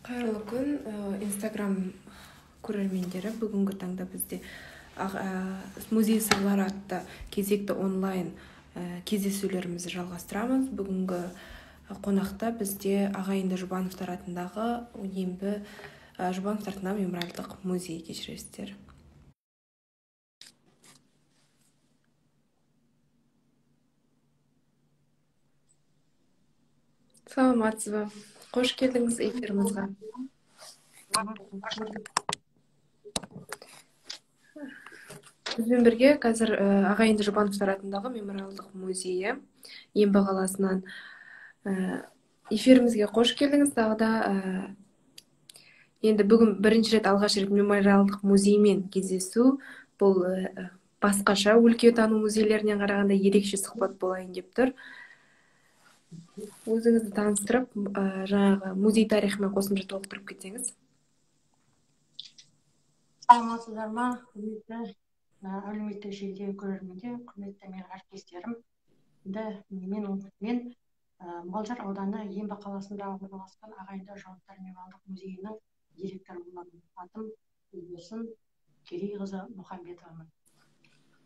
Қайырлы күн, Инстаграм көрермендері. Бүгінгі таңда бізде музей сырлары атты кезекті онлайн кездесулерімізді жалғастырамыз. Бүгінгі қонақта бізде ағайынды Жұбановтар атындағы Ембі Жұбановтар атындағы мемориалдық музей. Кешірерсіздер. Саламатсыз ба? Қош келдіңіз эфирімізге. Бізбен бірге қазір ағайынды Жұбановтар атындағы мемориалдық музейі Ембі қаласынан эфирімізге қош келдіңіз. Тағы да енді бүгін бірінші рет алғаш рет мемориалдық музеймен кездесу. Бұл басқаша өлкетану музейлерінен қарағанда ерекше сұхбат болайын деп тұр. Өзіңізді таныстырып, жаңағы музей тарихымен қосымша толықтырып кетсеңіз. Саламатсыздар ма, құрметті әлеуметтік желідегі көрермендер, құрметті менің әріптестерім. Мен Мұғалжар ауданы Ембі қаласында орналасқан ағайынды Жұбановтар мемориалдық музейінің директоры боламын. Атым Гүлсім Керейқызы Мұхамбетовамын.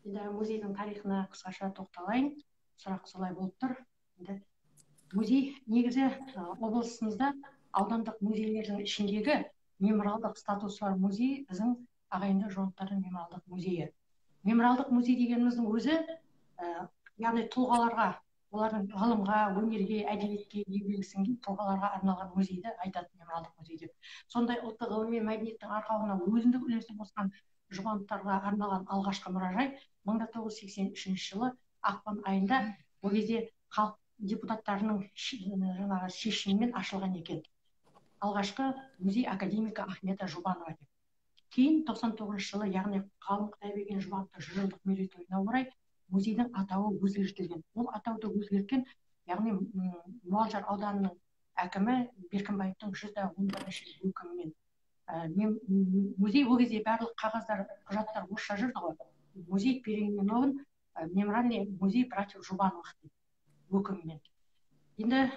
Енді музейдің тарихына қысқаша тоқталайын. Сұрақ солай болып тұр. Музей негізі облысымызда аудандық музейлердің ішіндегі мемориалдық статусы бар музей біздің ағайынды Жұбановтардың мемориалдық музейі. Мемориалдық музей дегеніміздің өзі, яғни тұлғаларға, олардың ғылымға, өнерге, әдебиетке еңбегі сіңген тұлғаларға арналған музейді айтады мемориалдық музей деп. Сондай ұлттық ғылым мен мәдениеттің арқауына өзіндік үлесін қосқан Жұбановтарға арналған алғашқы мұражай 1983 жылы ақпан айында ол кезде халық депутаттарының шешімімен ашылған екен. Алғашқы музей академигі Ахмета Жұбанова деп. Кейін 99 жылы, яғни ғалым Құдайберген Жұбановтың 100 жылдық мерейтойына орай музейдің атауы өзгертілген. Ол атауды өзгерткен, яғни Мұғалжар ауданының әкімі Беркімбаевтың 111-ші өкімімен. Музей ол кезде барлық қағаздар, құжаттар орысша жүрді ғой. Музей переименован мемориальный музей братьев Жұбановых өкімімен. Енді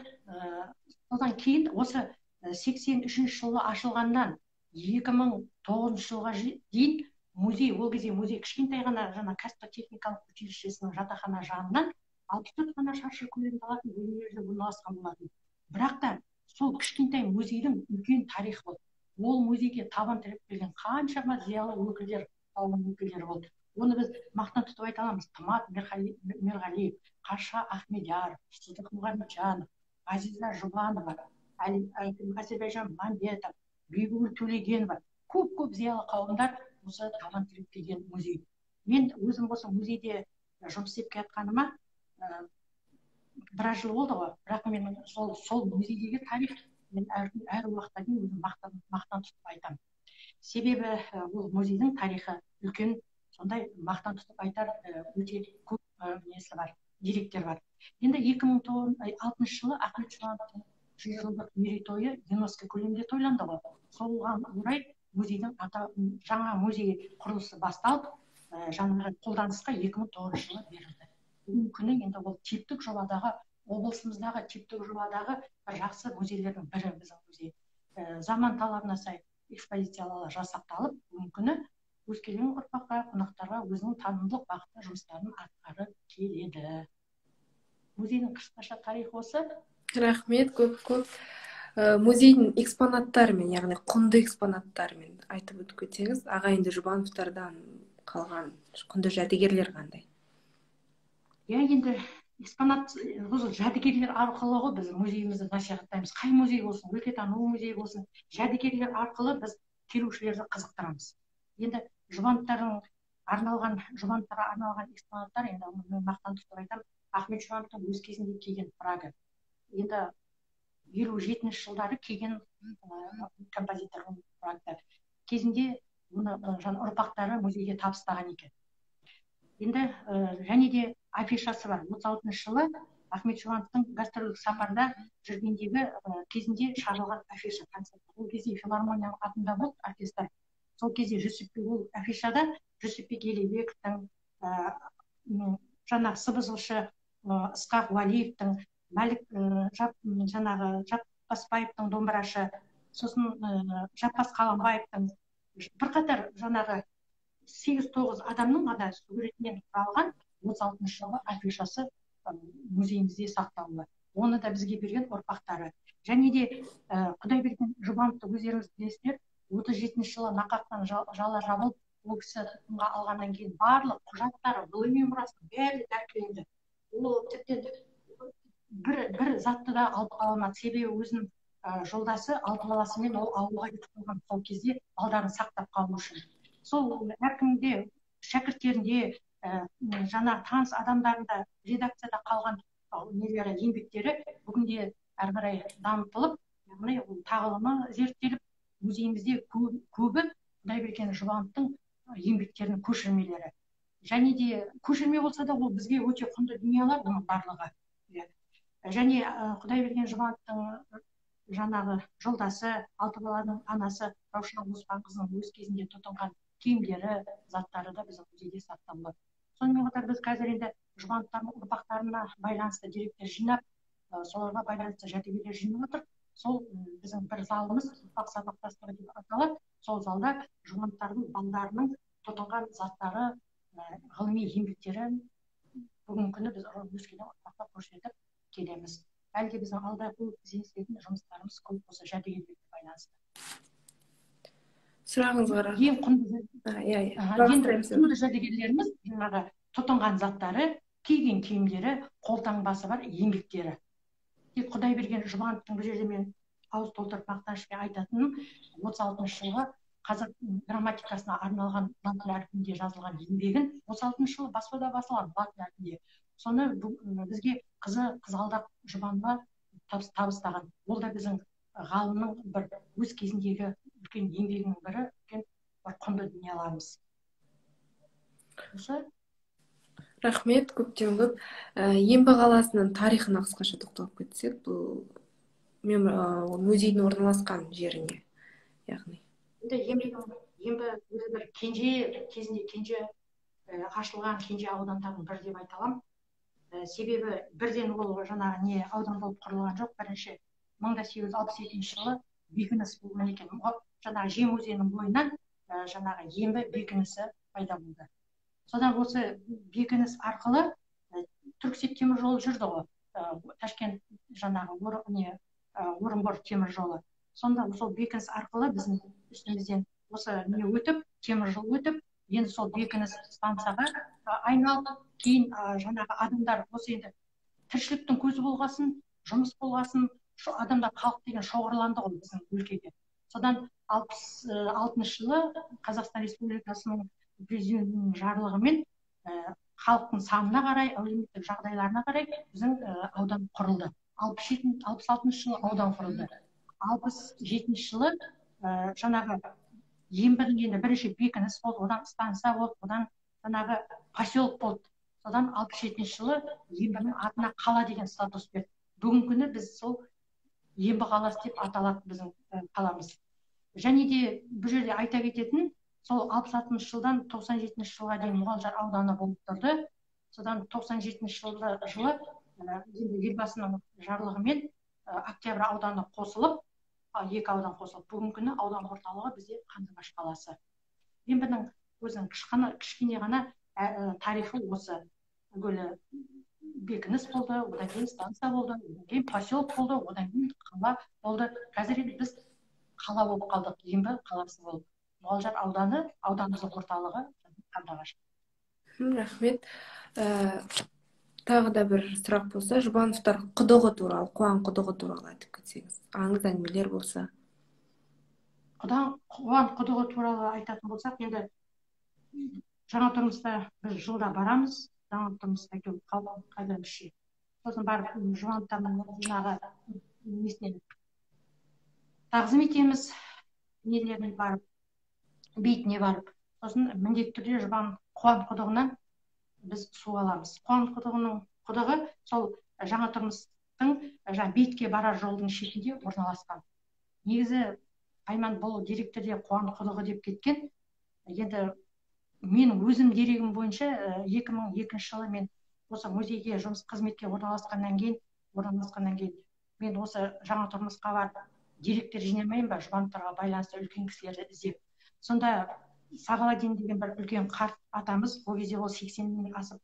содан кейін осы 83 жылы ашылғаннан 2009 жылға дейін музей, ол кезде музей кішкентай ғана кәсіптік-техникалық училищесінің жатақхана жағынан 64 ғана шаршы көлемде алатын бөлмелерде орналасқан болатын. Бірақ та сол кішкентай музейдің үлкен тарихы болды. Ол музейге табан тіреп келген қаншама зиялы өкілдер, қауым өкілдері болды. Оны біз мақтан тұтып айта аламыз. Тымат Мерғалиев, Қарша Ахмедияров, Сыздық Мұхамеджанов, Ғазиза Жұбанова, Әзірбайжан Мамбетов, Бибігүл Төлегенова, көп зиялы қауымдар осы табан тіреп келген музей. Мен өзім осы музейде жұмыс істеп келатқаныма біраз жыл болды ғой, бірақ мен сол музейдегі тарих мен әр уақытта дейін өзім мақтан тұтып айтамын. Себебі ол музейдің тарихы үлкен, сондай мақтан тұтып айтар өте көп несі бар, деректер бар. Енді 2006 жылы Ахмет Жұбановтың 100 жылдық мерейтойы ЮНЕСКО көлемінде тойланды ғой. Соған орай музейдің жаңа музей құрылысы басталып, жаңағы қолданысқа 2009 жылы берілді. Бүгінгі күні енді ол типтік жобадағы, облысымыздағы типтік жобадағы бір жақсы музейлердің бірі біздің музей. Заман талабына сай экспозициялар жасақталып, бүгінгі күні өскелең ұрпаққа, қонақтарға өзінің танымдық бағытта жұмыстарын атқарып келеді. Музейдің қысқаша тарихы осы. Рахмет, көп. Музейдің экспонаттарымен, яғни құнды экспонаттарымен айтып өтіп кетсеңіз, ағайынды Жұбановтардан қалған құнды жәдігерлер қандай? Енді экспонат, жәдігерлер арқылы ғой біз музейімізді насихаттаймыз. Қай музей болсын, өлкетану музей болсын, жәдігерлер арқылы біз келушілерді қызықтырамыз. Енді Жұбановтарға арналған экспонаттар, енді мен мақтан тұтып айтамын, Ахмет Жұбановтың өз кезінде киген фрагы. Енді 57 жылдары киген композитор фрагтар. Кезінде ұрпақтары музейге табыстаған екен. Енді және де афишасы бар. 36 жылы Ахмет Жұбановтың гастрольдік сапарда жүргендегі кезінде шығарылған афиша. Ол кезде филармонияның атында болды оркестр. Сол кезде ол афишада Жүсіпбек Елебековтің, жаңағы сыбызғышы Ысқақ Уәлиевтің, Мәлік жаңағы Жаппасбаевтың домбырашы, сосын Жаппас Қаламбаевтың бірқатар жаңағы 8-9 адамның ғана суретінен құралған 36 жылғы афишасы музейімізде сақтаулы. Оны да бізге берген ұрпақтары. Және де Құдайберген Жұбановты өздеріңіз білесіздер, 37 жылы нақақтан жала жабылып, ол кісі тұтқынға алғаннан кейін барлық құжаттары, ғылыми мұрасы бәрі тәркіленді. Ол тіптен бір затты да алып қала алмады. Себебі өзінің жолдасы 6 баласымен ол ауылға кетіп қалған сол кезде балдарын сақтап қалу үшін. Сол әркімде, шәкірттерінде, жаңа таныс адамдарында, редакцияда қалған нелері, еңбектері бүгінде әрі қарай дамытылып, яғни тағылымы зерттеліп, музейімізде көбі Құдайберген Жұбановтың еңбектерінің көшірмелері. Және де көшірме болса да ол бізге өте құнды дүниелер оның барлығы. Және Құдайберген Жұбановтың жаңағы жолдасы, 6 баланың анасы Раушан Оспанқызының өз кезінде тұтынған киімдері, заттары да біздің музейде сақтаулы. Сонымен қатар біз қазір енді Жұбановтардың ұрпақтарына байланысты деректер жинап, соларға байланысты жәдігерлер жинап отыр. Сол біздің бір залымыз ұрпақ сабақтастығы деп аталады. Сол залда Жұбановтардың балдарының тұтынған заттары, ғылыми еңбектері бүгінгі күні біз өскелең ұрпаққа көрсетіп келеміз. Әлде біздің алда көп ізденісетін жұмыстарымыз көп осы жәдігерлерге байланысты. Сұрағыңызға рахмет. Құнды жәдігерлеріміз жаңағы тұтынған заттары, киген киімдері, қолтаңбасы бар еңбектері. Тек Құдайберген Жұбановтың бұл жерде мен ауыз толтырып мақтанышпен айтатыным, 36 жылғы қазақ грамматикасына арналған латын әрпінде жазылған еңбегін 36 жылы баспада басылған латын әрпінде. Соны бізге Қызғалдақ Жұбанова табыстаған. Ол да біздің ғалымның бір өз кезіндегі үлкен еңбегінің бірі, үлкен бір құнды дүниеларымыз. Рахмет, көптен көп. Ембі қаласының тарихына қысқаша тоқталып кетсек, бұл музейдің орналасқан жеріне, яғни. Ембі өзі бір кезінде ашылған кенже аудандардың бірі деп айта аламын. Себебі бірден ол жаңағы не аудан болып құрылған жоқ. Бірінші 1867 жылы бекініс болған екен. Жаңағы Жем өзенінің бойынан жаңағы Ембі бекінісі пайда болды. Содан осы бекініс арқылы Түрксіб темір жолы жүрді ғой. Ташкент жаңағы Орынбор темір жолы. Сонда сол бекініс арқылы біздің үстімізден осы не өтіп, темір жол өтіп, енді сол бекініс станцияға айналып, кейін жаңағы адамдар осы енді тіршіліктің көзі болғасын, жұмыс болғасын, адамдар халық деген шоғырланды ғой біздің өлкеге. Содан 66 жылы Қазақстан Республикасының президентінің жарлығымен халықтың санына қарай, әлеуметтік жағдайларына қарай біздің аудан құрылды. 66 жылы аудан құрылды. 67 жылы жаңағы Ембінің енді бірінші бекініс болды, одан станция болды, одан жаңағы поселок болды. Содан 67 жылы Ембінің атына қала деген статус берді. Бүгінгі күні біз сол Ембі қаласы деп аталады біздің қаламыз. Және де бұл жерде айта кететін, сол 66 жылдан 97 жылға дейін Мұғалжар ауданы болып тұрды. Содан 97 жылы елбасының жарлығымен Октябрь ауданы қосылып, 2 аудан қосылып, бүгінгі күні аудан орталығы бізде Қандыағаш қаласы. Ембінің өзінің кішкене ғана тарихы осы. Бекініс болды, одан кейін станция болды, одан кейін поселок болды, одан кейін қала болды. Қазір біз қала болып қалдық, Ембі қаласы болып. Мұғалжар ауданы, ауданымыздың орталығы Қандыағаш. Рахмет. Тағы да бір сұрақ болса, Жұбановтар құдығы туралы, Қуан құдығы туралы айтып кетсеңіз, аңыз әңгімелер болса. Қуан құдығы туралы айтатын болсақ, енді жаңа тұрмыста біз жылда барамыз, жаңа тұрмыста қайдан ше. Сосын барып Жұбановтардың жаңағы несінен тағзым етеміз, нелеріне барып, бейітіне барып. Сосын міндетті түрде Қуан құдығынан біз су аламыз. Қуан құдығының құдығы сол жаңа тұрмыстың бейітке барар жолдың шетінде орналасқан. Негізі Айман бұл деректерде Қуан құдығы деп кеткен. Енді мен өзім дерегім бойынша 2002 жылы мен осы музейге жұмыс қызметке орналасқаннан кейін орналасқаннан кейін мен осы жаңа тұрмысқа барып деректер жинамайын ба, жұбановтарға байланысты үлкен кісілерді іздеп. Сонда Сағаладдин деген бір үлкен қарт атамыз, ол кезде ол 80-нен асып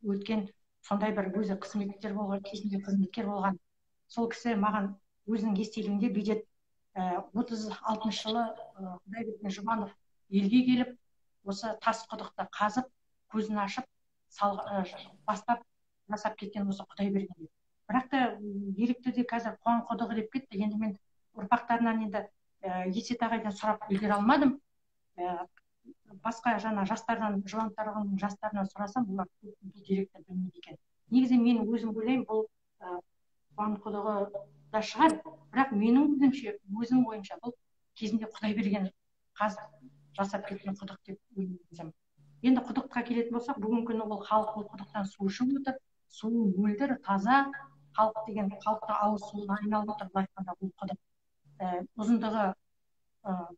өткен, сондай бір өзі қызметкер болған, кезінде қызметкер болған. Сол кісі маған өзінің естелігінде бүйтеді, 36 жылы Құдайберген Жұбанов елге келіп, осы тас құдықты қазып, көзін ашып, бастап жасап кеткен осы Құдайберген. Бірақ та деректерде қазір Қуан құдығы деп кетті. Енді мен ұрпақтарынан енді Есет ағайдан сұрап үлгере алмадым. Басқа жаңа жастардан, Жұбановтардың жастарынан сұрасам, олар бұл деректі білмейді екен. Негізі мен өзім ойлаймын, бұл Қуан құдығы да шығар, бірақ менің өзім ойымша бұл кезінде Құдайберген қазып жасап кеткен құдық деп ойлаймын. Енді құдыққа келетін болсақ, бүгінгі күні ол халық бұл құдықтан су ішіп отыр, суы мөлдір, таза. Халық деген халықтың ауыз суына айналып отыр. Былай айтқанда бұл құдық ұзындығы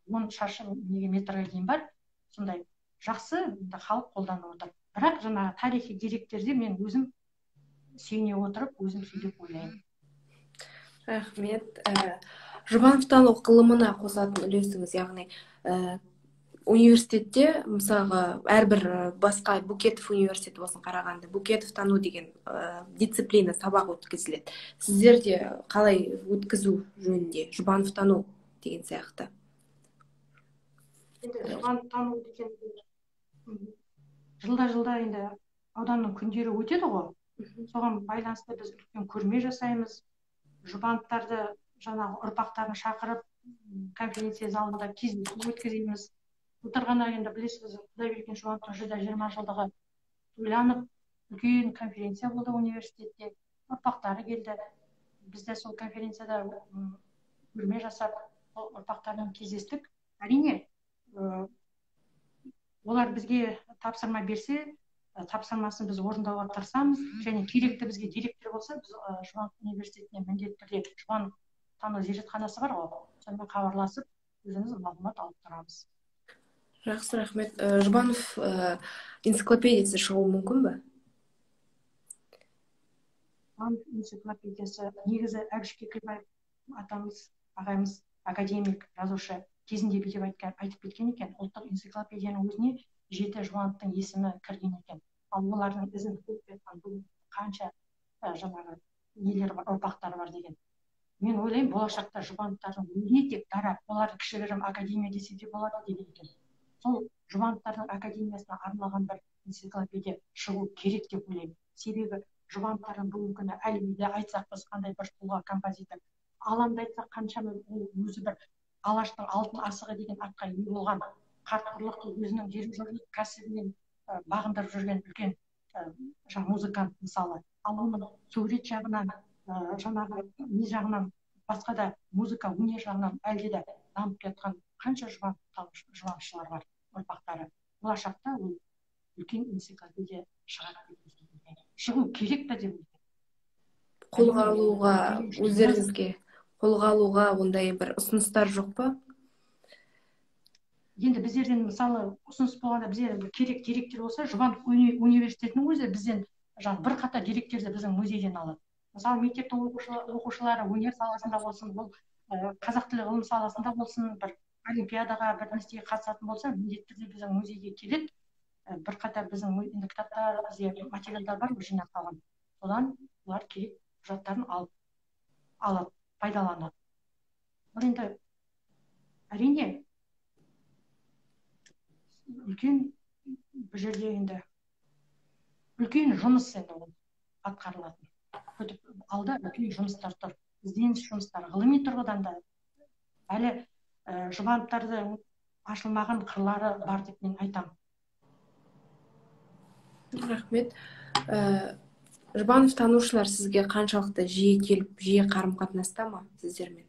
10 шаршы метрге дейін бар. Сондай жақсы халық қолданып отыр. Бірақ жаңағы тарихи деректерде мен өзім сүйене отырып, өзім сөйлеп ойлаймын. Рахмет. Жұбановтану ғылымына қосатын үлесіңіз, яғни университетте, мысалға, әрбір басқа Букетов университеті болсын, Қарағанды, Букетов тану деген дисциплина, сабақ өткізіледі. Сіздерде қалай өткізу жөнінде, Жұбанов тану деген сияқты? Енді Жұбанов тану деген жылда енді ауданның күндері өтеді ғой. Соған байланысты біз үлкен көрме жасаймыз. Жұбановтарды жаңағы ұрпақтарын шақырып, конференция залында кездесу өткіземіз. Отырғанда енді білесіз, Құдайберген Жұбановтың 120 жылдығы тойланып, үлкен конференция болды университетте. Ұрпақтары келді. Біз де сол конференцияда көрме жасап, ұрпақтармен кездестік. Әрине, олар бізге тапсырма берсе, тапсырмасын біз орындауға тырысамыз, және керекті бізге деректер болса, біз Жұбанов университетіне міндетті түрде Жұбанов тану зертханасы бар ғой, сонымен хабарласып, өзіміз мағлұмат алып тұрамыз. Жақсы, рахмет. Жұбанов энциклопедиясы шығуы мүмкін бе? Жұбанов энциклопедиясы негізі Әбіш Кекілбаев атамыз, ағайымыз, академик, жазушы кезінде бүйтіп айтып кеткен екен. Ұлттық энциклопедияның өзіне 7 Жұбановтың есімі кірген екен. Ал олардың ізін қуып кеткен бұл қанша жаңағы нелер бар, ұрпақтары бар деген. Мен ойлаймын, болашақта Жұбановтардың өзіне тек дара, оларды кішігірім академия десе де болады деген екен. Сол Жұбановтардың академиясына арналған бір энциклопедия шығу керек деп ойлаймын. Себебі Жұбановтардың бүгінгі күні әлемде айтсақ, біз қандай бір тұлға, композитор, аламда айтсақ қаншама ол өзі бір Алаштың алтын асығы деген атқа ие болған, қартқырлықты өзінің дирижерлік кәсібімен бағындырып жүрген үлкен музыкант мысалы. Ал оның сурет жағынан, жаңағы не жағынан, басқа да музыка, өнер жағынан әлде де дамып жатқан қанша жұбанышылар бар, ұрпақтары. Болашақта ол үлкен энциклопедия шығу керек та деп ойлаймын. Қолға алуға ондай бір ұсыныстар жоқ па? Енді біздерден мысалы ұсыныс болғанда, біздер керек деректер болса, Жұбанов университетінің өзі бізден бір қатар деректерді біздің музейден алады. Мысалы мектептің оқушылары өнер саласында болсын, бұл қазақ тілі ғылым саласында болсын, бір олимпиадаға бір нәрсеге қатысатын болса, міндетті түрде біздің музейге келеді. Бір қатар біздің кітаптар, бізде материалдар бар жинақталған. Содан олар керек құжаттарын алады, пайдаланады. Енді әрине үлкен бұл жерде енді үлкен жұмыс енді ол атқарылатын. Алда үлкен жұмыстар тұр. Ізденіс жұмыстары, ғылыми тұрғыдан да әлі Жұбановтардың ашылмаған қырлары бар деп мен айтамын. Рахмет. Жұбанов танушылар сізге қаншалықты жиі келіп, жиі қарым-қатынаста ма сіздермен?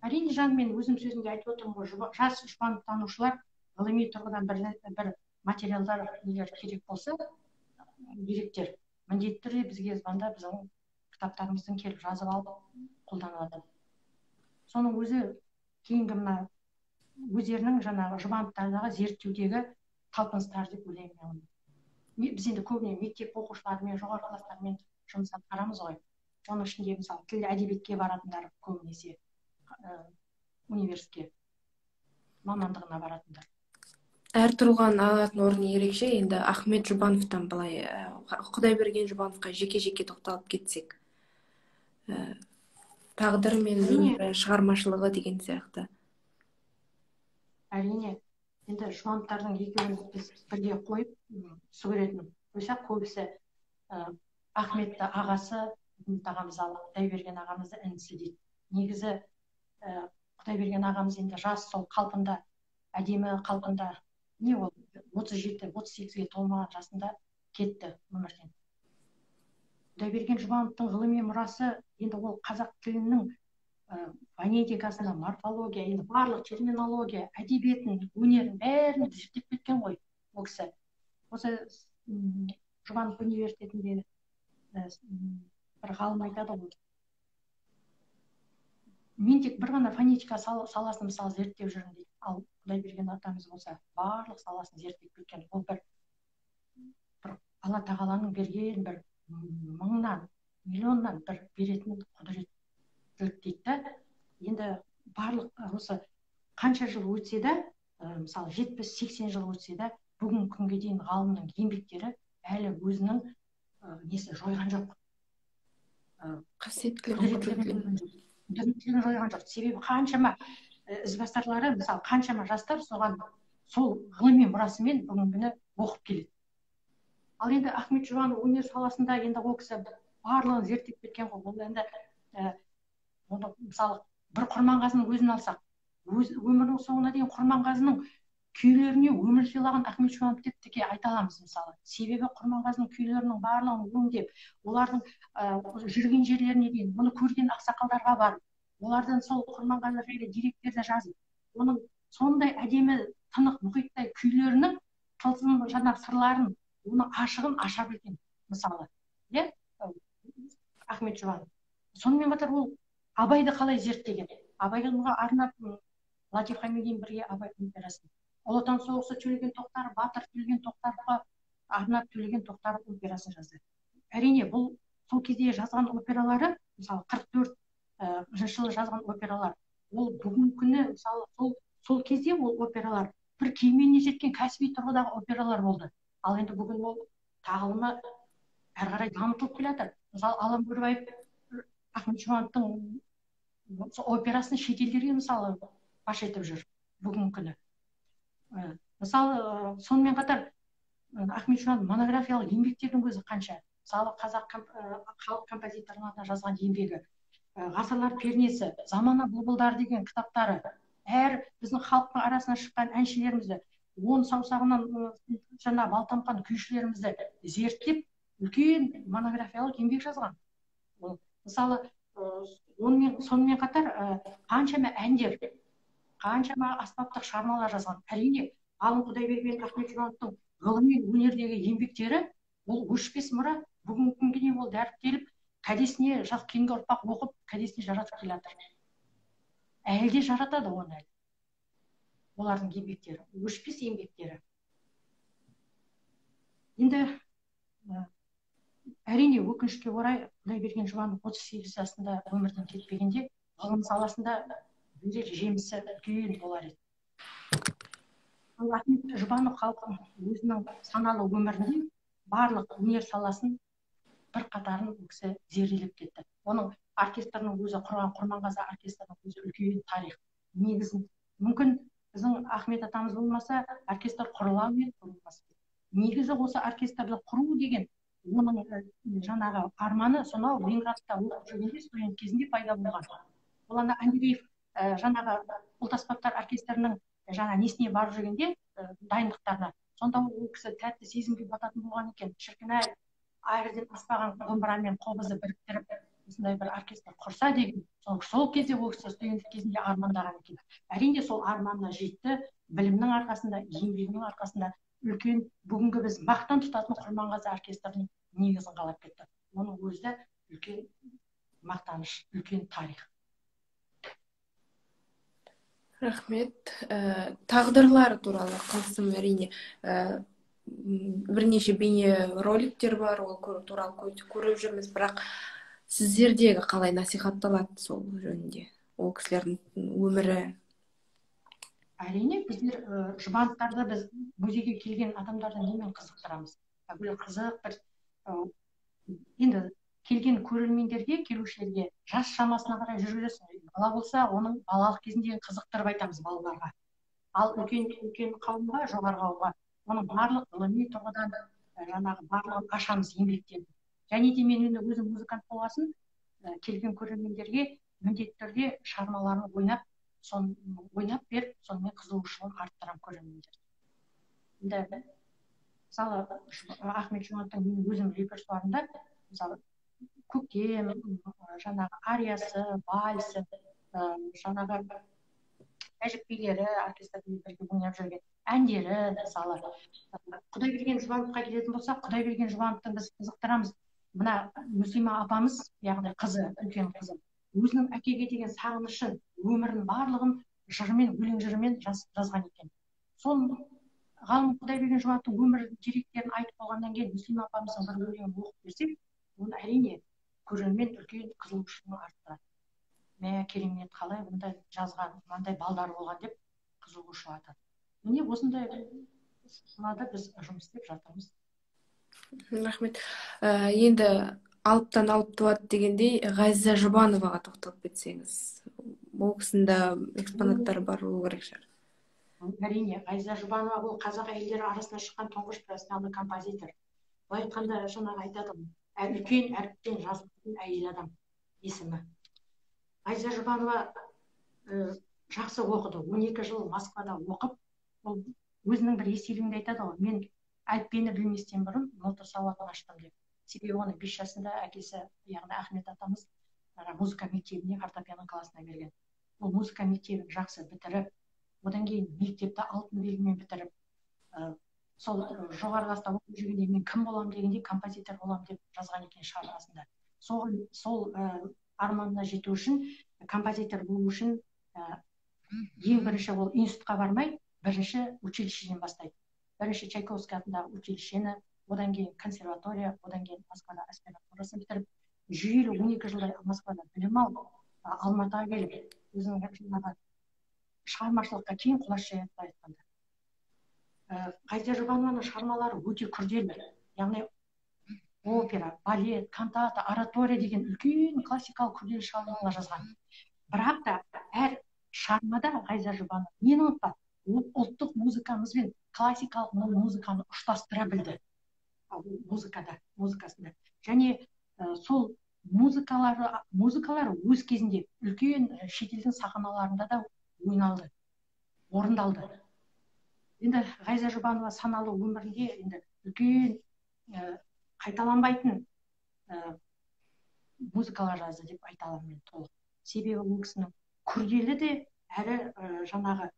Әрине, мен өзім сөзімде айтып отырмын ғой, жас Жұбанов танушылар ғылыми тұрғыдан бір материалдар керек болса, деректер, міндетті түрде бізге звонда біздің кітаптарымыздың келіп жазып алып қолданылады. Соның өзі кейінгі мына өздерінің жаңағы Жұбановтардағы зерттеудегі талпыныстар деп ойлаймын. Біз енді көбіне мектеп оқушыларымен, жоғары кластармен жұмыс атқарамыз ғой. Оның ішінде мысалы тіл әдебиетке баратындар көбінесе университетке мамандығына баратындар. Әр тұрған алатын орны ерекше. Енді Ахмет Жұбановтан былай Құдайберген Жұбановқа жеке-жеке тоқталып кетсек, тағдыр мен өмірі, шығармашылығы деген сияқты. Әрине, енді Жұбановтардың екеуін біз бірге қойып суретін қойсақ, көбісі Ахметті ағасы, ағамыз ал Құдайберген ағамызды інісі дейді. Негізі Құдайберген ағамыз енді жас, сол қалпында, әдемі қалпында, не ол 37-38-ге толмаған жасында кетті өмірден. Құдайберген Жұбановтың ғылыми мұрасы енді ол қазақ тілінің фонетикасына, морфология, енді барлық терминология, әдебиетін, өнерін бәрін зерттеп кеткен ғой ол кісі. Осы Жұбанов университетінде бір ғалым айтады ғой. Мен тек бір ғана фонетика саласын мысалы зерттеп жүрмін дейді. Ал Құдайберген атамыз болса барлық саласын зерттеп кеткен. Ол бір Алла тағаланың берген бір мыңнан, миллионнан бір беретін құдірет дейді. Енді барлық осы қанша жыл өтсе де, мысалы 70-80 жыл өтсе де, бүгін күнге дейін ғалымның еңбектері әлі өзінің несі жойған жоқ. Қасиеттілігін жойған жоқ. Себебі қаншама ізбасарлары, мысалы қаншама жастар соған сол ғылыми мұрасымен бүгінгі күні оқып келеді. Ал енді Ахмет Жұбанов өнер саласында енді ол кісі барлығын зерттеп кеткен ғой. Ол енді оны мысалы бір Құрманғазының өзін алсақ, өмірінің соңына дейін Құрманғазының күйлеріне өмір сыйлаған Ахмет Жұбанов деп те айта аламыз мысалы. Себебі Құрманғазының күйлерінің барлығын өңдеп, олардың жүрген жерлеріне дейін, оны көрген ақсақалдарға барып, олардан сол Құрманғазы жайлы деректерді жазып, оның сондай әдемі тынық мұхиттай күйлерінің тылсым жаңағы сырларын, оның ашығын аша білген мысалы. Ахмет Жұбанов. Сонымен қатар ол Абайды қалай зерттеген? Абайға арнап Латиф Хамидимен бірге Абай операсын. Ұлы Отан соғысы Төлеген Тоқтар, Батыр Төлеген Тоқтарға арнап Төлеген Тоқтар операсын жазды. Әрине, бұл сол кезде жазған опералары, мысалы 44 жылы жазған опералар, ол бүгінгі күні мысалы сол кезде ол опералар бір кемеліне жеткен кәсіби тұрғыдағы опералар болды. Ал енді бүгін ол тағылымы әрі қарай дамытылып келе жатыр. Мысалы Алан Бөрібаев Ахмет Жұбановтың операсын шетелдерге мысалы паш етіп жүр бүгінгі күні. Мысалы сонымен қатар Ахмет Жұбанов монографиялық еңбектердің өзі қанша. Мысалы қазақ халық композиторларына жазған еңбегі, ғасырлар пернесі, замана бұлбұлдары деген кітаптары, әр біздің халықтың арасына шыққан әншілерімізді, 10 саусағынан жаңа балтамқан күйшілерімізді зерттеп, үлкен монографиялық еңбек жазған. Мысалы, сонымен қатар қаншама әндер, қаншама аспаптық шығармалар жазған. Әрине, ғалым Құдайберген Ахмет Жұбановтың ғылыми өнердегі еңбектері ол өшпес мұра. Бүгінгі күнге ол дәріптеліп, кәдесіне кейінгі ұрпақ оқып, кәдесіне жаратып келе жатыр. Әлі де жаратады оны. Олардың еңбектері, өшпес еңбектері. Енді әрине өкінішке орай Құдайберген Жұбанов 38 жасында өмірден кетпегенде, ғылым саласында берер жемісі үлкен болар еді. Ахмет Жұбанов халқын өзінің саналы өмірінде барлық өнер саласын бір қатарын кісі зерделеп кетті. Оның оркестрінің өзі, құрған Құрманғазы оркестрінің өзі үлкен тарих. Негізін мүмкін біздің Ахмет атамыз болмаса, оркестр құрыла ма, құрылмас еді. Негізі осы оркестрді құру деген оның жаңағы арманы сонау Ленинградта оқып жүргенде, студент кезінде пайда болған. Ол ана Андреев жаңағы ұлт аспаптар оркестрінің жаңа несіне барып жүргенде, дайындықтарына. Сонда ол кісі тәтті сезімге бататын болған екен. Шіркін-ай, айырден аспаған домбырамен қобызды біріктіріп, осындай бір оркестр құрса деген. Сол кезде ол кісі студенттік кезінде армандаған екен. Әрине сол арманына жетті, білімнің арқасында, еңбегінің арқасында үлкен бүгінгі біз мақтан тұтатын Құрманғазы оркестрінің негізін қалап кетті. Оның өзі үлкен мақтаныш, үлкен тарих. Рахмет. Тағдырлар туралы қылсым әрине. бірнеше бейне роликтер бар, ол туралы көріп жүрміз, бірақ сіздердегі қалай насихатталады сол жөнінде, ол кісілердің өмірі? Әрине біздер жұбановтарды біз музейге келген адамдарды немен қызықтырамыз? Бір қызық бір енді келген көрермендерге, келушілерге жас шамасына қарай жүргізесің. Бала болса, оның балалық кезінде қызықтырып айтамыз балаларға. Ал үлкен қауымға, жоғары қауымға оның барлық ғылыми тұрғыдан жаңағы барлығын ашамыз еңбектерін. Және де мен енді өзім музыкант болғасын, келген көрермендерге міндетті түрде шығармаларын ойнап беріп, сонымен қызығушылығын арттырамын көрермендер. Енді мысалы Ахмет Жұбановтың менің өзім репертуарында мысалы көктем, жаңағы ариясы, вальсі, жаңағы тәжік билері оркестрмен бірге ойнап жүрген әндері, мысалы Құдайберген Жұбановқа келетін болсақ, Құдайберген Жұбановтың біз қызықтырамыз. Мына Мүслима апамыз, яғни қызы, үлкен қызы, өзінің әкеге деген сағынышын, өмірін барлығын жырмен, өлең жырымен жазған екен. Сол ғалым Құдайберген Жұбановтың өмір деректерін айтып болғаннан кейін Мүслима апамыздың бір өлеңін оқып берсек, оны әрине көрермен үлкен қызығушылығын арттырады. Мә, керемет, қалай бұндай жазған, мынандай балдар болған деп қызығушылық атады. Міне осындай салада біз жұмыс істеп жатырмыз. Рахмет. Енді алыптан алып туады дегендей, Ғазиза Жұбановаға тоқталып кетсеңіз, ол кісінің экспонаттары бар болу керек шығар. Әрине, Ғазиза Жұбанова бұл қазақ әйелдері арасында шыққан тұңғыш профессионалды композитор. Былай айтқанда жаңағы айтады, үлкен әріптен жазылатын әйел адам есімі. Ғазиза Жұбанова жақсы оқыды. 12 жыл Москвада оқып, ол өзінің бір естелігінде айтады ғой, мен әліппені білместен бұрын нота сауатын аштым деп. Себебі оны 5 жасында әкесі, яғни Ахмет атамыз музыка мектебіне, фортепиано классына берген. Ол музыка мектебін жақсы бітіріп, одан кейін мектепті алтын белгімен бітіріп, сол жоғары класста оқып жүргенде мен кім боламын дегенде композитор боламын деп жазған екен шығармасында. Сол арманына жету үшін, композитор болу үшін ең бірінші ол институтқа бармай, бірінші училищеден бастайды. Бірінші Чайковский атындағы училищені, одан кейін консерватория, одан кейін Москвада аспирантурасын бітіріп, жүйелі 12 жылдай Москвада білім алып, Алматыға келіп, өзінің шығармашылыққа кең құлаш жайып айтқанда. Ғазиза Жұбанованың шығармалары өте күрделі, яғни опера, балет, кантата, оратория деген үлкен классикалық күрделі шығармалар жазған. Бірақ та әр шығармада Ғазиза Жұбанова нені ұмытпады? Ұлттық музыкамызбен классикалық музыканы ұштастыра білді. Музыкасында. Және сол музыкалары өз кезінде үлкен шетелдің сахналарында да орындалды. Енді Ғазиза Жұбанова саналы өмірінде енді үлкен қайталанбайтын музыкалар жазды деп айта аламын мен толық. Себебі ол кісінің күрделі де әрі жаңағы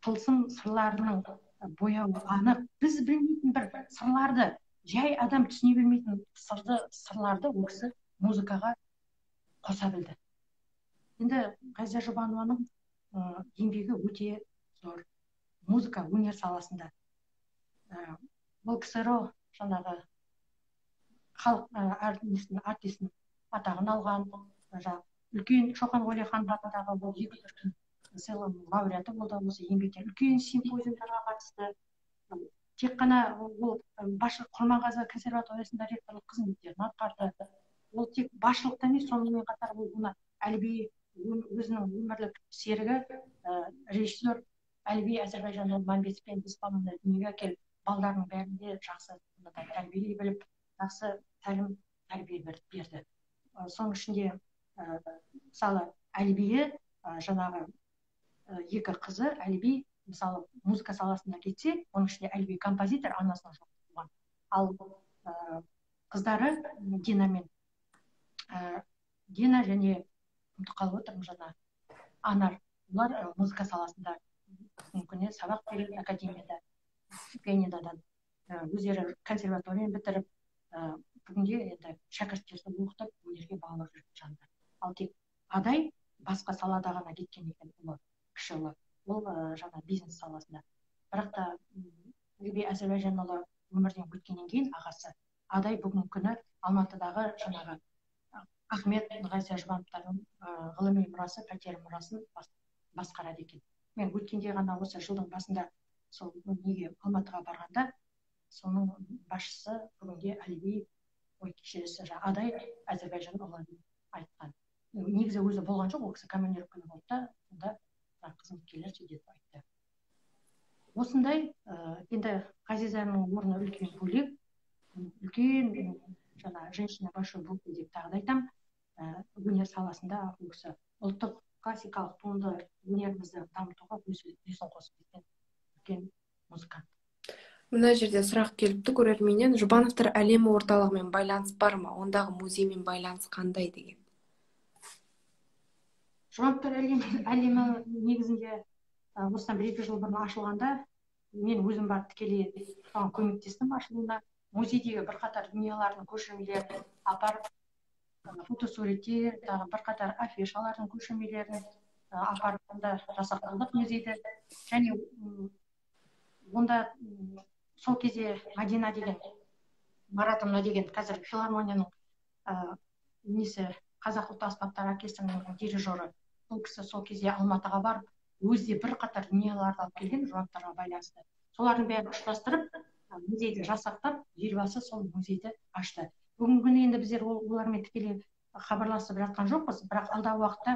тылсым сырларының бояуы анық. Біз білмейтін бір сырларды, жай адам түсіне білмейтін сырларды ол кісі музыкаға қоса білді. Енді Ғазиза Жұбанованың еңбегі өте зор. Музыка, өнер саласында. Ол КСРО жаңағы халық артистінің атағын алған, үлкен Шоқан Уәлиханов атындағы бұл 2 дүркін сыйлығының лауреаты болды. Осы еңбектер үлкен симпозиумдарға қатысты. Тек қана ол Құрманғазы консерваториясында ректорлық қызметтерін атқарды. Ол тек басшылықта емес, сонымен қатар ол Әліби өзінің өмірлік серігі режиссер Әліби Әзірбайжан Нұрманбетовпен Испанияда дүниеге әкеліп, балдарының бәрінде жақсы тәрбиелей біліп, жақсы тәрбие берді. Соның ішінде мысалы Әлібиі жаңағы 2 қызы, Әліби мысалы музыка саласында кетсе, оның ішінде Әліби композитор, анасының жоқтығы. Ал қыздары Дина және қалып отырмын жаңа Анар, олар музыка саласында мүмкін сабақ береді академияда, пианинодан. Өздері консерваторияны бітіріп, бүгінде енді шәкірттерді оқытып, өнерге баулып жүрген жандар. Ал тек Адай басқа салада ғана кеткен екен, кіші ұлы. Ол жаңа бизнес саласында. Бірақ та Әліби әзірбайжанұлы өмірден өткеннен кейін ағасы адай бүгінгі күні Алматыдағы жаңағы Ахмет Ғайса Жұбановтардың ғылыми мұрасы, пәтер мұрасын басқарады екен. Мен өткенде ғана осы жылдың басында сол неге Алматыға барғанда соның басшысы бүгінде Әлиби ой кешіресі адай Әзірбайжанұлы айтқан. Негізі өзі болған жоқ, ол кісі командировкада болды да, сонда қызметкерлер сөйтіп айтты. Осындай енді Ғазизаның орны үлкен бөлек, үлкен жаңа женщина большой буквы деп тағы да айтамын. Өнер саласында ол кісі ұлттық классикалық туынды өнерімізді дамытуға өз үлесін қосып кеткен үлкен музыкант. Мына жерде сұрақ келіпті көрерменнен, Жұбановтар әлемі орталығымен байланыс бар ма? Ондағы музеймен байланыс қандай деген? Жұбановтар әлемі негізінде осыдан 1-2 жыл бұрын ашылғанда мен өзім барып тікелей соған көмектестім ашылуына. Музейдегі бірқатар дүниелердің көшірмелерін апарып, фотосуреттер, тағы бірқатар афишалардың көшірмелерін апарып жасақталдық музейді. Және онда сол кезде Мадина деген, Маратовна деген қазір филармонияның несі Қазақ ұлттық аспаптар оркестрінің дирижері, сол кісі сол кезде Алматыға барып, өзі бірқатар дүниелерді алып келген Жұбановтарға байланысты. Солардың бәрін ұштастырып, музейді жасақтап, елбасы сол музейді ашты. Бүгінгі күні енді біздер олармен тікелей хабарласып жатқан жоқпыз, бірақ алдағы уақытта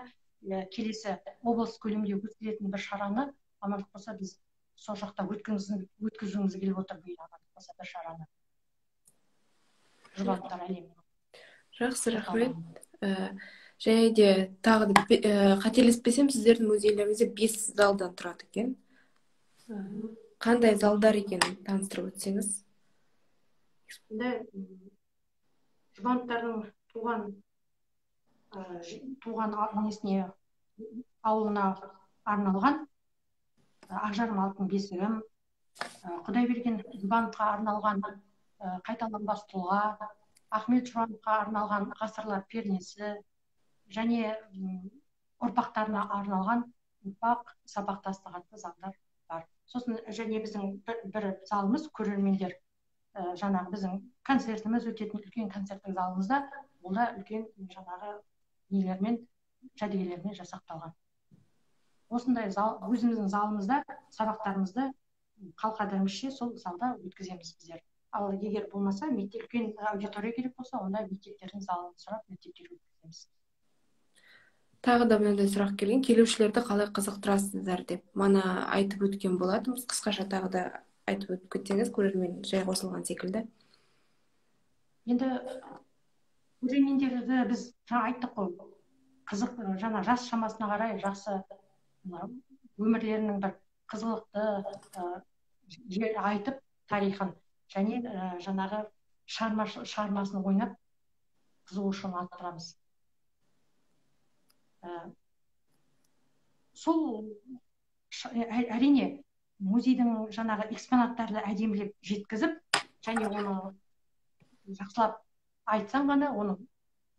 келесі облыс көлемінде өткізілетін бір шараны амандық болса біз сол жақта өткізуіміз келіп отыр, биыл амандық болса бір шараны. Жұбановтар әлемі. Жақсы, рахмет. Және де тағы қателеспесем, сіздердің музейлеріңізде 5 залдан тұрады екен. Қандай залдар екенін таныстырып өтсеңіз? Жұбановтардың туған несіне ауылына арналған Ақжарым алтын бесігім, Құдайберген Жұбановқа арналған қайталанбас тұлға, Ахмет Жұбановқа арналған ғасырлар пернесі және ұрпақтарына арналған ұрпақ сабақтастық атты залдар бар. Сосын және біздің бір залымыз көрермендер жаңағы біздің концертіміз өтетін үлкен концерттік залымызда, олда үлкен жаңағы нелермен, жәдігерлермен жасақталған. Осындай зал, өзіміздің залымызда сабақтарымызды қалқадарымызше сол залда өткіземіз біздер. Ал егер болмаса, үлкен аудитория керек болса, онда мектептердің залын сұрап, мектептерге өткіземіз. Тағы да мынандай сұрақ келген, келушілерді қалай қызықтырасыздар деп мана айтып өткен болатынбыз. Қысқаша тағы да айтып өтіп кетсеңіз, көрермен жай қосылған секілді. Енді көрермендерді біз жаңа айттық қой, қызық, жаңа жас шамасына қарай жақсы өмірлерінің бір қызғылықты айтып тарихын және жаңағы шығармасын ойнап қызығушылығын арттырамыз. Сол әрине музейдің жаңағы экспонаттарды әдемілеп жеткізіп және оны жақсылап айтсаң ғана оны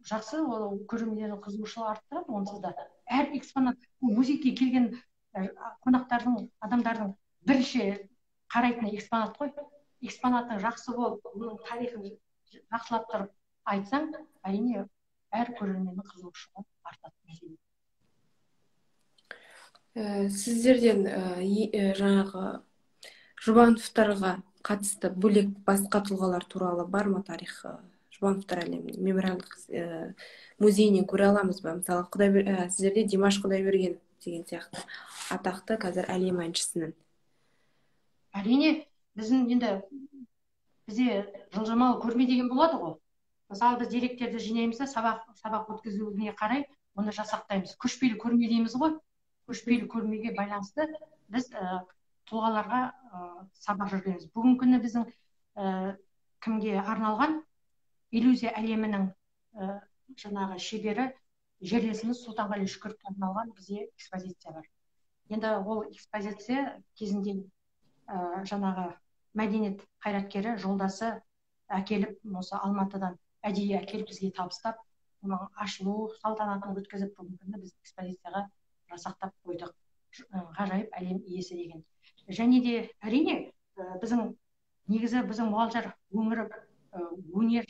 жақсы көрермендердің қызығушылығы арттырады. Онсыз да әр экспонат музейге келген қонақтардың, адамдардың бірінші қарайтын экспонат қой. Экспонаттың жақсы болып, оның тарихын жақсылап тұрып айтсаң, әрине әр көрерменнің қызығушылығы артады. Сіздерден жаңағы Жұбановтарға қатысты бөлек басқа тұлғалар туралы бар ма тарих? Жұбановтар әлемінің мемориалдық музейінен көре аламыз ба? Мысалы, сіздерде Димаш Құдайберген деген сияқты атақты қазір әлем әншісінің. Әрине, бізде жылжымалы көрме деген болады ғой. Мысалы, біз деректерді жинаймыз да, сабақ өткізуіне қарай оны жасақтаймыз. Көшпелі көрме дейміз ғой. Көшпелі көрмеге байланысты біз тұлғаларға сабақ жүргенбіз. Бүгінгі күні біздің кімге арналған иллюзия әлемінің жаңағы шебері жерлесіміз Сұлтанғали Шүкіровке арналған бізде экспозиция бар. Енді ол экспозиция кезінде жаңағы мәдениет қайраткері жолдасы әкеліп, осы Алматыдан әдейі әкеліп бізге табыстап, оның ашылу салтанатын өткізіп, бүгінгі күні біз экспозицияға жасақтап қойдық. Ғажайып әлем иесі деген. Және де әрине біздің негізі біздің мұғалжар өңірі өнер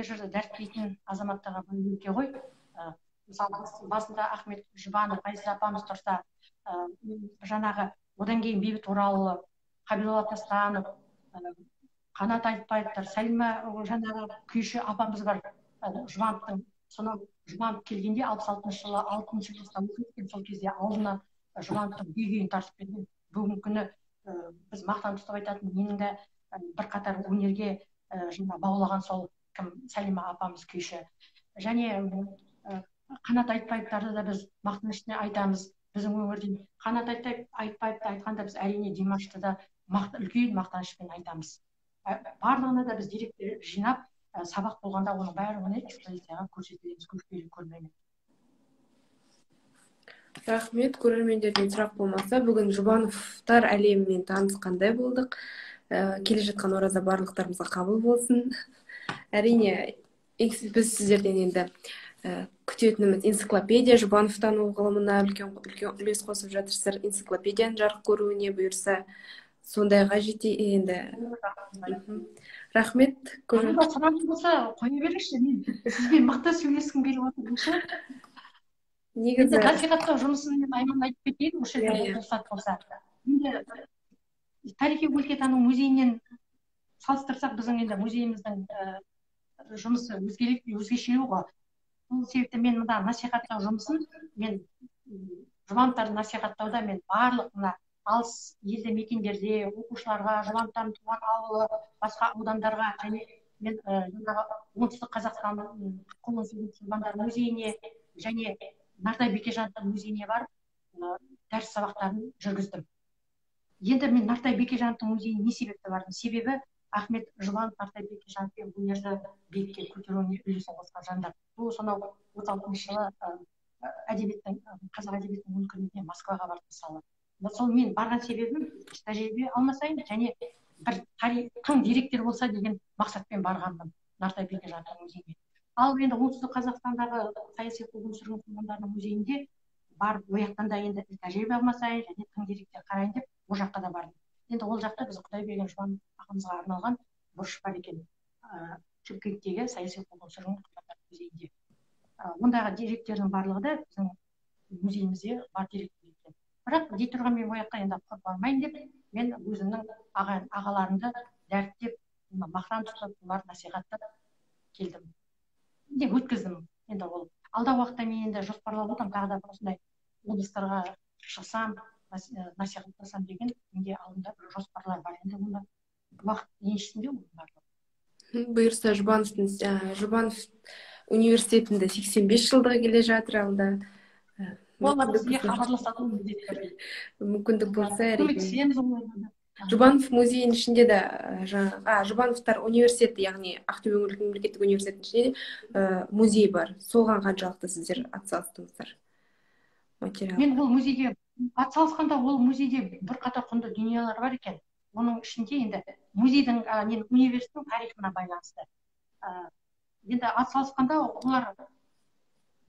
жырды дәріптейтін азаматтарға бөлінуде ғой. Мысалы басында Ахмет Жұбанов, Айза апамыз тұрса, жаңағы одан кейін Бейбіт Оралұлы, Қабилолла Тастанов, Қанат Айтбаевтар, Сәлима жаңағы күйші апамыз бар, Жұбановтың. Сонау Жұбанов келгенде 66 жылы 6-шы курста оқып, сол кезде алдына Жұбановтың бүйгейін тартып берген. Бүгінгі күні біз мақтан тұтып айтатын менің де бірқатар өнерге жаңа баулаған сол кім Сәлима апамыз күйші. Және Қанат Айтбаевтарды да біз мақтанышпен айтамыз. Біздің өңірден Қанат Айтбаевты айтқанда біз әрине Димашты да үлкен мақтанышпен айтамыз. Барлығына да біз деректер жинап, сабақ болғанда оның бәрін экспозицияға көрсетеміз, көрмені. Рахмет, көрермендерден сұрақ болмаса, бүгін Жұбановтар әлемімен танысқандай болдық. Келе жатқан ораза барлықтарымызға қабыл болсын. Әрине, біз сіздерден енді күтетініміз энциклопедия, Жұбановтану ғылымына үлкен үлес қосып жатырсыздар. Энциклопедияның жарық көруіне бұйырса, сондайға жете енді. Рахмет. Сұрағыңыз болса қоя беріңізші, мен сізбен мықты сөйлескім келіп отыр. Негізі насихаттау жұмысын мен айман айтып кетейін, осы жерде рұқсат болса. Енді тарихи өлкетану музейінен салыстырсақ, біздің енді музейіміздің жұмысы өзгешелеу ғой. Сол себепті мен мына насихаттау жұмысын, мен Жұбановтарды насихаттауда мен барлық мына алыс елді мекендерде оқушыларға, Жұбановтардың туған ауылы, басқа аудандарға, және мен оңтүстік Қазақстан қолын сүйген музейіне және Нартай Бекежановтың музейіне барып, дәріс сабақтарын жүргіздім. Енді мен Нартай Бекежановтың музейіне не себепті бардым? Себебі Ахмет Жұбанов Нартай Бекежановпен өнерді биікке көтеруіне үлесін қосқан жандар. Бұл сонау 36 жылы қазақ әдебиетінің 10 күніне Москваға барды мысалы. Сол мен барған себебім тәжірибе алмасайын және бір тың деректер болса деген мақсатпен барғанмын Нартай Бекежановтың музейіне. Ал енді оңтүстік Қазақстандағы саяси қуғын-сүргін құрбандарының музейінде барып, ояқтан да енді тәжірибе алмасайын және тың деректер қарайын деп, ол жаққа да бардым. Енді ол жақта біз Құдайберген Жұбанов ағамызға арналған бұрыш бар екен, Шымкенттегі саяси қуғын-сүргін құрбандар музейінде. Ондағы деректердің барлығы да біздің музейімізде бар деректер екен. Бірақ дей тұрған мен ояққа енді құрып бармайын деп, мен өзімнің ағаларымды дәріптеп, мақтан тұтып, оларды насихаттап келдім. Деп өткіздім. Енді ол алдағы уақытта мен енді жоспарлап отырмын, тағы да осындай облыстарға шықсам, насихаттасам деген менде алдымда бір жоспарлар бар. Енді оны уақыт еншісінде бар. Бұйырса Жұбанов университетінде 85 жылдығы келе жатыр алда. Олар бізге хабарласатын мүмкіндік болса көмектесеміз оларға. Жұбанов музейінің ішінде де Жұбановтар университеті, яғни Ақтөбе өңірлік мемлекеттік университетінің ішінде музей бар. Соған қаншалықты сіздер атсалыстыңыздар? Мен ол музейге атсалысқанда, ол музейде бірқатар құнды дүниелер бар екен. Оның ішінде енді музейдің университеттің тарихына байланысты. Енді атсалысқанда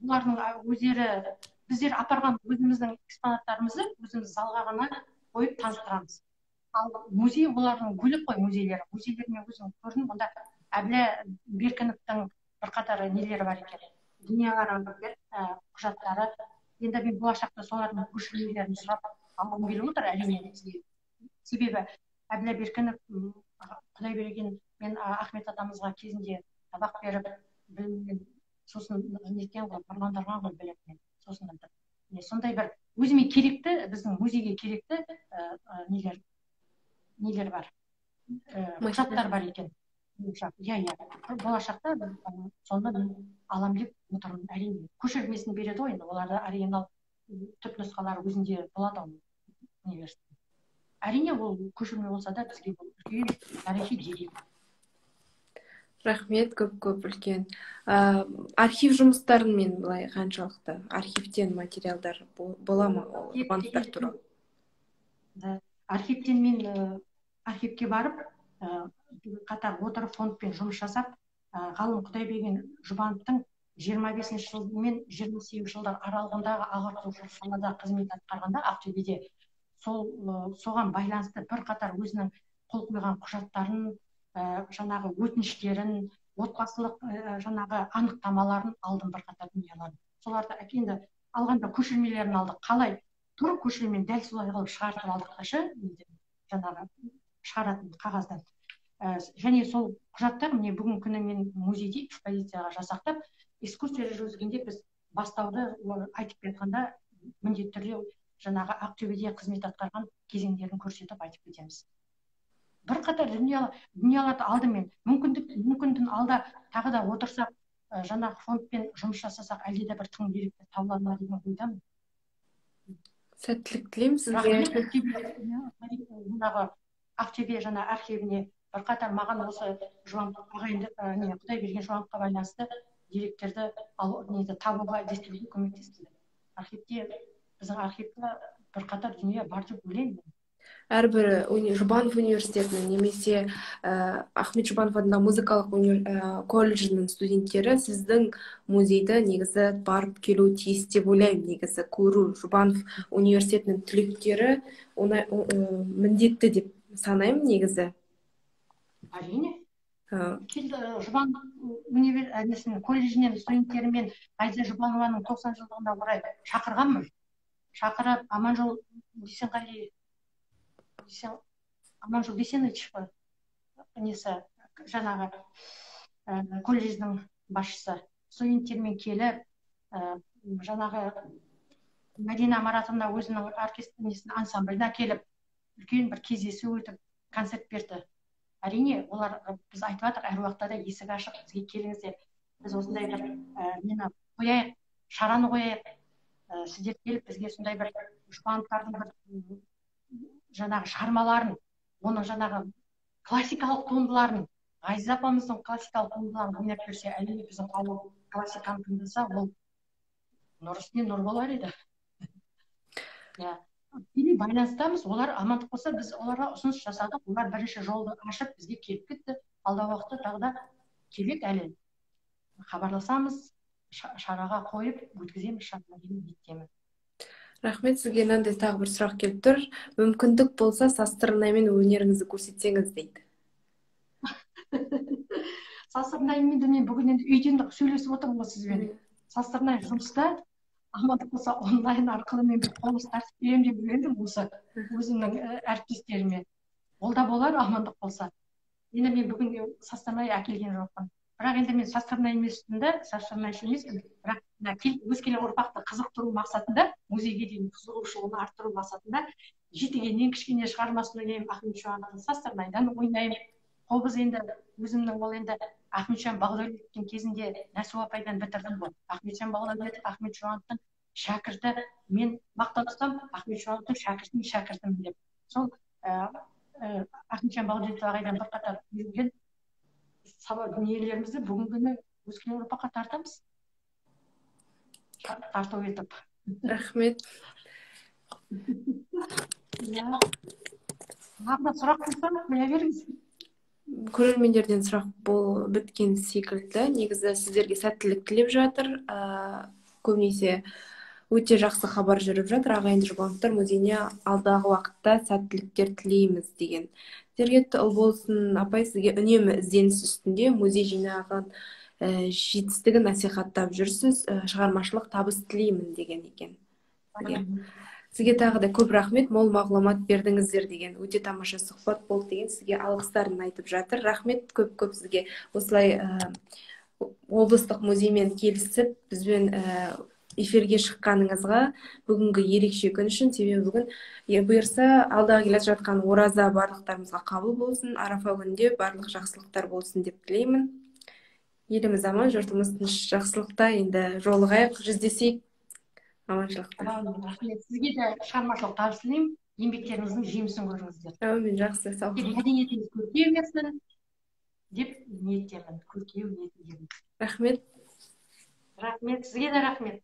олардың өздері, біздер апарған өзіміздің экспонаттарымызды өзіміз залға ғана қойып таныстырамыз. Ал музей олардың бөлек қой музейлері. Музейлеріне өзім көрдім, онда Әбілә Беркіновтың бірқатар нелері бар екен. Дүниелері, құжаттары. Енді мен болашақта солардың көшірмелерін сұрап алғым келіп отыр, әрине. Себебі Әбілә Беркінов, Құдайберген мен Ахмет атамызға кезінде сабақ беріп, біліммен сосын неткен ғой, нұрландырған ғой біліммен. Сосын сондай бір өзіме керекті, біздің музейге керекті нелер бар, құжаттар бар екен. Болашақта соны мен алам деп отырмын. Әрине көшірмесін береді ғой, енді оларда оригинал түп нұсқалары өзінде болады университет. Әрине ол көшірме болса да бізге бұл үлкен тарихи дерек. Рахмет, көп үлкен. Архив жұмыстарын мен былай қаншалықты архивтен материалдар бола ма Жұбановтар туралы? Архивтен мен архивке барып, қатар отырып фондпен жұмыс жасап, ғалым Құдайберген Жұбановтың 25 жыл мен 28 жылдар аралығындағы ағартушы салада қызмет атқарғанда Ақтөбеде соған байланысты бірқатар өзінің қол қойған құжаттарын, жаңағы өтініштерін, отбасылық жаңағы анықтамаларын алдым, бірқатар дүниелерін. Соларды енді алғанда көшірмелерін алдық. Қалай тұр көшірмені дәл солай қылып шығартып алдық та жаңағы шығаратын қағаздан. Және сол құжаттар міне бүгінгі күні мен музейде экспозицияға жасақтап, экскурсия жүргізгенде біз бастауды айтып кетқанда міндетті түрде жаңағы Ақтөбеде қызмет атқарған кезеңдерін көрсетіп айтып кетеміз. Бірқатар дүниелерді алдым мен. Мүмкіндігін алда тағы да отырсақ, жаңағы фондпен жұмыс жасасақ, әлде де бір тың деректер табыла ма деген ойдамын. Сәттілік тілеймін сізге. Жаңағы Ақтөбе жаңа архивіне бірқатар маған осы ағайынды Құдай берген жұбановқа байланысты деректерді табуға іздестіруге көмектесті. Архивте, біздің архивте бірқатар дүние бар деп ойлаймын. Әрбір Жұбанов университетінің немесе Ахмет Жұбанов атындағы музыкалық колледжінің студенттері сіздің музейді негізі барып келу тиіс деп ойлаймын. Негізі көру Жұбанов университетінің түлектері міндетті деп санаймын негізі. Әрине. Жұбанов колледжінен студенттерімен Айза Жұбанованың 90 жылдығына орай шақырғанмын. Шақырып Аманжол Бейсенович жаңағы колледждің басшысы студенттермен келіп, жаңағы Мәдина Маратовна өзінің оркестрінің ансамбльына келіп, үлкен бір кездесу өтіп, концерт берді. Әрине, олар біз айтып жатыр, әр уақытта да есік ашық, бізге келіңіздер. Біз осындай бір нені қояйық, шараны қояйық. Сіздер келіп, бізге сондай бір Жұбановтардың бір жаңағы шығармаларын, оның жаңағы классикалық туындыларын, Ғазиза апамыздың классикалық туындыларын ойнап берсе, әрине біздің қауым классиканы тыңдаса, ол нұр үстіне нұр болар еді. Байланыстамыз, олар амандық болса, біз оларға ұсыныс жасадық, олар бірінші жолды ашып бізге келіп кетті. Алдағы уақытта тағы да келек әлі хабарласамыз, шараға қойып өткіземіз шараға деген ниеттемін. Рахмет, сізге мынандай тағы бір сұрақ келіп тұр. Мүмкіндік болса, Састырнаймен өнеріңізді көрсетсеңіз дейді. Састырнаймен мен бүгін енді үйден сөйлесіп отырмын сізбен. Састырнай жұмыста, амандық болса онлайн арқылы мен бір қоныс тартып беремін деп ойледім осы өзімнің әріптестеріме. Ол да болар, амандық болса. Енді мен бүгін Састырнай әкелген жоқпын. Бірақ енді мен Састырнай емеспін, Састырнайшы емеспін. Бірақ өскелең ұрпақты қызықтыру мақсатында, музейге деген қызығушылығын арттыру мақсатында жетігеннен кішкене шығармасын ойнаймын, Ахмет Жұбановтың Састырнайдан ойнаймын. Қобыз енді өзімнің ол енді Ахметжан Бағдәулетовтің кезінде Нәсу апайдан бітірдім ғой. Ахметжан Бағдәулетов Ахмет Жұбановтың шәкірті, мен мақтан тұтамын, Ахмет Жұбановтың шәкіртінің шәкіртімін деп. Сол Ахметжан Бағдәулетов ағайдан бірқатар үйренген дүниелерімізді бүгінгі күні өскелең ұрпаққа тартамыз. Тарту етіп. Рахмет. Маған сұрақ болса, қоя беріңіз. Көрермендерден сұрақ біткен секілді. Негізі сіздерге сәттілік тілеп жатыр. Көбінесе өте жақсы хабар жүріп жатыр. Ағайынды Жұбановтар музейіне алдағы уақытта сәттіліктер тілейміз деген. Сіздерге ұл болсын, апай, сізге үнемі ізденіс үстінде музей жинаған жетістігін насихаттап жүрсіз. Шығармашылық табыс тілеймін деген екен. Сізге тағы да көп рахмет, мол мағлұмат бердіңіздер деген, өте тамаша сұхбат болды деген, сізге алғыстарын айтып жатыр. Рахмет көп сізге осылай облыстық музеймен келісіп, бізбен эфирге шыққаныңызға бүгінгі ерекше күн үшін. Себебі бүгін бұйырса алдағы келе жатқан ораза барлықтарымызға қабыл болсын, арафа күнінде барлық жақсылықтар болсын деп тілеймін. Еліміз аман, жұртымыз тыныш, жақсылықта енді жолығайық, жүздесейік. Рахмет. Сізге де шығармашылық табыс тілеймін, еңбектеріңіздің жемісін көріңіздер. Әумин, жақсы, сау болыңыз. Мәдениетіңіз көркею берсін деп ниеттемін, көркею ниетіндемін. Рахмет. Рахмет, сізге де рахмет.